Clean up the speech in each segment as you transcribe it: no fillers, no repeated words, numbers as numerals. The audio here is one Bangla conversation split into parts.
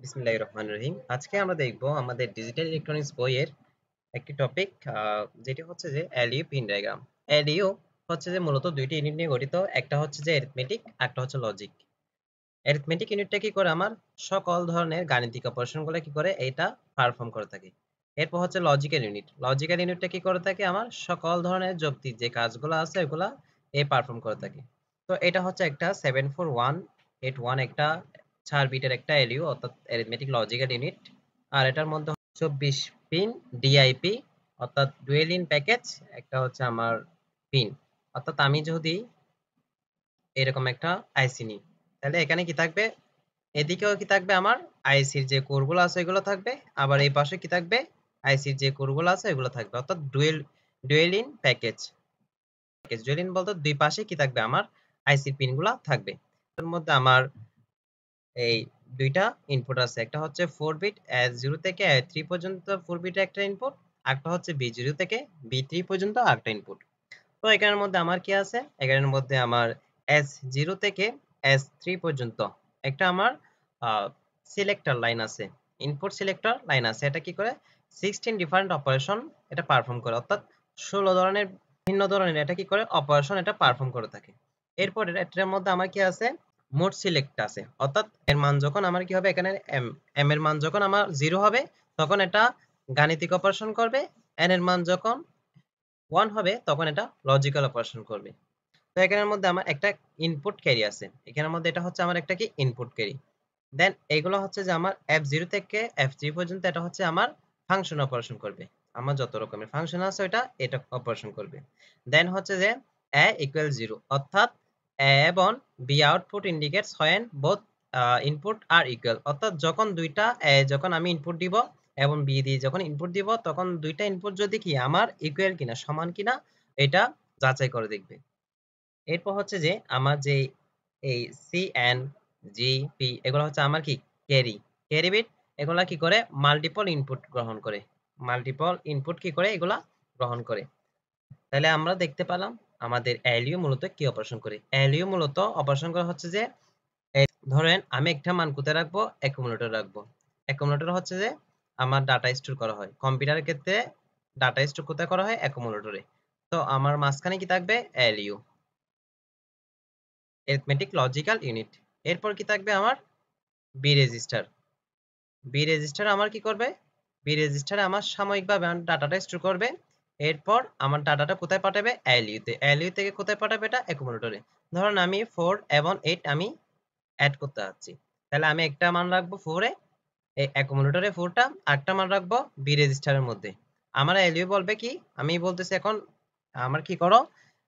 বিসমিল্লাহির রহমানির রহিম। আজকে আমরা দেখব আমাদের ডিজিটাল ইলেকট্রনিক্স বইয়ের একটি টপিক, যেটি হচ্ছে যে এলইউ পিন ডায়াগ্রাম। এলইউ হচ্ছে যে মূলত দুইটি ইউনিট নিয়ে গঠিত। একটা হচ্ছে যে অ্যারিথমেটিক, একটা হচ্ছে লজিক। অ্যারিথমেটিক ইউনিটটা কি করে? আমার সকল ধরনের গাণিতিক অপারেশনগুলো কি করে এটা পারফর্ম করে থাকে। এরপর হচ্ছে লজিক্যাল ইউনিট। লজিক্যাল ইউনিটটা কি করে থাকে? আমার সকল ধরনের যৌক্তিক যে কাজগুলো আছে ওগুলা পারফর্ম করে থাকে। তো এটা হচ্ছে একটা 74181 একটা 4 বিটের একটা এলইউ, অর্থাৎ অ্যারিথমেটিক লজিক্যাল ইউনিট। আর এটার মধ্যে 24 পিন ডিআইপি, অর্থাৎ ডুয়েল ইন প্যাকেজ একটা হচ্ছে আমার পিন। অর্থাৎ আমি যদি এরকম একটা আইসি নিই, তাহলে এখানে কি থাকবে? এদিকেও কি থাকবে? আমার আইসির যে কোরগুলো আছে এগুলো থাকবে, আবার এই পাশে কি থাকবে? আইসির যে কোরগুলো আছে এগুলো থাকবে, অর্থাৎ dual in package. Dual in বলতে দুই পাশে কি থাকবে? আমার আইসির পিনগুলো থাকবে। এর মধ্যে আমার এই দুইটা ইনপুট আছে, একটা হচ্ছে 4 বিট S0 থেকে A3 পর্যন্ত 4 বিটের একটা ইনপুট, একটা হচ্ছে B0 থেকে B3 পর্যন্ত একটা ইনপুট। তো এখানের মধ্যে আমার কি আছে? এখানের মধ্যে আমার S0 থেকে S3 পর্যন্ত একটা আমার সিলেক্টর লাইন আছে, ইনপুট সিলেক্টর লাইন আছে। এটা কি করে? 16 ডিফারেন্ট অপারেশন এটা পারফর্ম করে, অর্থাৎ 16 ধরনের ভিন্ন ধরনের এটা কি করে? অপারেশন এটা পারফর্ম করে থাকে। এরপর এটার মধ্যে আমার কি আছে? মোড সিলেক্ট আছে, অর্থাৎ এর মান যখন আমার কি হবে? এখানে এম এর মান যখন আমার 0 হবে তখন এটা গাণিতিক অপারেশন করবে, এন এর মান যখন 1 হবে তখন এটা লজিক্যাল অপারেশন করবে। তো এখানের মধ্যে আমার একটা ইনপুট ক্যারি আছে, এখানের মধ্যে এটা হচ্ছে আমার একটা কি? Input carry. দেন এগুলো হচ্ছে যে আমার F0 থেকে F3 পর্যন্ত এটা হচ্ছে আমার ফাংশন অপারেশন করবে। আমার যত রকমের ফাংশন আছে এটা অপারেশন করবে। দেন হচ্ছে যে a ইকুয়াল 0, অর্থাৎ a এবং b output indicates when both input are equal, অর্থাৎ যখন দুইটা a যখন আমি ইনপুট দিব এবং b দিয়ে যখন ইনপুট দিব তখন দুইটা ইনপুট যদি কি আমার ইকুয়াল কিনা, সমান কিনা, এটা যাচাই করে দেখবে। এরপর হচ্ছে যে আমার যে এই সি এন জি পি এগুলো হচ্ছে আমার কি? Carry carry bit. এগুলা কি করে? মাল্টিপল ইনপুট গ্রহণ করে, মাল্টিপল ইনপুট কি করে? এগুলা গ্রহণ করে। তাহলে আমরা দেখতে পেলাম আমাদের এলইউ মূলত কি অপারেশন করে। এলইউ মূলত অপারেশন করা হচ্ছে যে ধরেন আমি একটা মান কোথায় রাখবো? অ্যাকুমুলেটর রাখবো। অ্যাকুমুলেটর হচ্ছে যে আমার ডাটা স্টোর করা হয় কম্পিউটারের ক্ষেত্রে। ডাটা স্টোর কোথায় করা হয়? অ্যাকুমুলেটরে। তো আমার মাঝখানে কি থাকবে? LU, arithmetic logical unit. এরপর কি থাকবে? আমার বি রেজিস্টার। বি রেজিস্টার আমার কি করবে? বি রেজিস্টারে আমার সাময়িকভাবে আমার ডাটাটা স্টোর করবে। এরপর আমার ডাটাটা কোথায় পাঠাবে? এলইউ তে। এলইউ থেকে কোথায় পাঠাবে? এটা অ্যাকুমুলেটরে। ধরুন আমি 4 এবং 8 আমি অ্যাড করতে যাচ্ছি, তাহলে আমি একটা মান রাখবো 4 এ, এই অ্যাকুমুলেটরে 4 টা, আরেকটা মান রাখবো বি রেজিস্টারের মধ্যে। আমার এলইউ বলবে কি? আমি বলতেছি এখন আমার কি করো?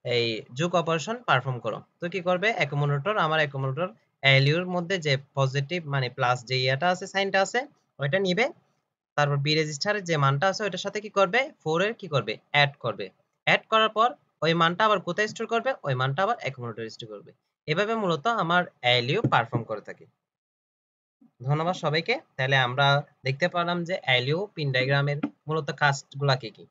এই যোগ অপারেশন পারফর্ম করো। তো কি করবে? আমার অ্যাকুমুলেটর এলইউ এর মধ্যে যে পজিটিভ মানে প্লাস যে ইয়াটা আছে, সাইনটা আছে, ওইটা নিবে। তারপর বি রেজিস্টারের যে মানটা আছে ওইটার সাথে কি করবে? 4 এর কি করবে? অ্যাড করবে। অ্যাড করার পর ওই মানটা আবার কোথায় স্টোর করবে? ওই মানটা আবার অ্যাকুমুলেটরে স্টোর করবে। এভাবে মূলত আমার এলইউ পারফর্ম করে থাকে। ধন্যবাদ সবাইকে। তাহলে আমরা দেখতে পারলাম যে এলইউ পিন ডায়াগ্রামের মূলত কাজগুলা কি কি।